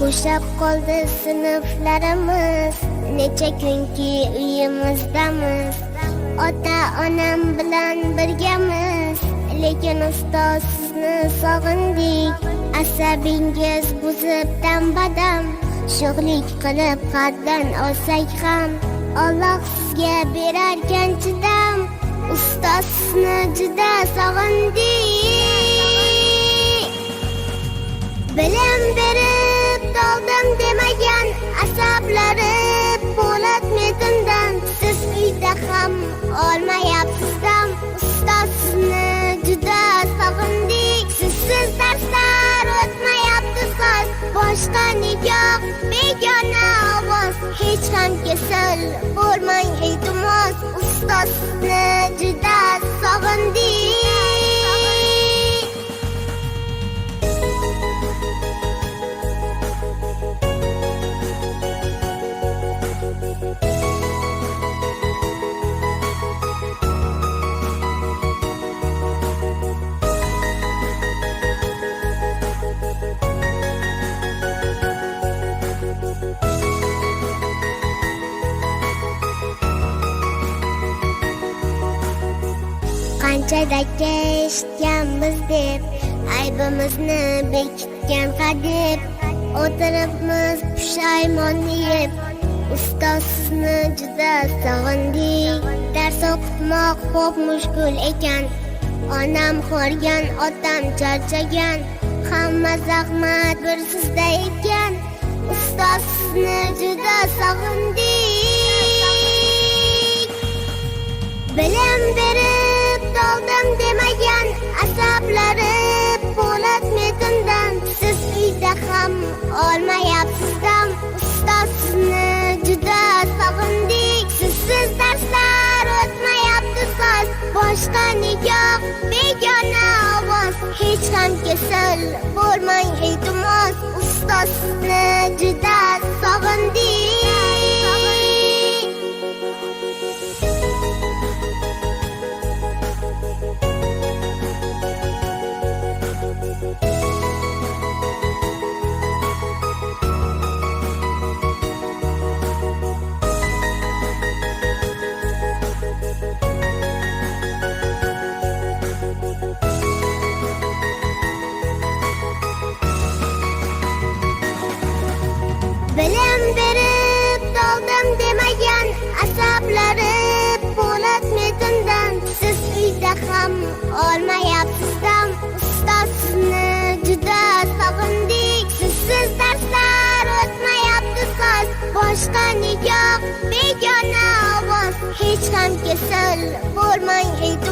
Bo'shab qoldi sinflarimiz, necha kunki uyimizdamiz. Ota-onam bilan birgamiz, lekin ustoz sizni sog'indik. Asabingiz buzib dam-badam, sho'xlik qilib qaddan olsak ham, Alloh sizga berarkan chidam. Ustoz sizni juda sog'indik. Bilim berib doldim demagan asablari po'lat metindan. Siz uyda ham olmayapsiz dam. Ustoz sizni juda sog'indik. Sizsiz darslar o'tmayapti soz. Boshqa nigoh begona ovoz. Hech ham kasal bo'lmang iltimos. Ustoz sizni juda sog'indik. Qancha dakika eshitganmiz deb, aybimizni bekitgan hadeb, o'tiribmiz pushaymon yeb. Ustoz sizni juda sog'indik. Dars o'qitmoq xo'p mushkul ekan, onam xo'rgan, otam charchagan. Hamma zahmat bir sizda ekan. Ustoz sizni juda sog'indik. Bilim berib doldim demagan asablari po'lat metindan. Siz uyda ham olmayapsiz dam. Ustoz sizni juda sog'indik. Sizsiz darslar o'tmayapti soz. Boshqa nigoh begona ovoz. Hech ham kasal bo'lmang iltimos. Ustoz sizni juda sog'indik. Bilim berib doldim demagan asablari po'lat metindan. Siz uyda ham olmayapsiz dam. Ustoz sizni juda sog'indik. Sizsiz darslar o'tmayapti soz. Boshqa nigoh begona ovoz. Hech ham kasal bo'lmang iltimos.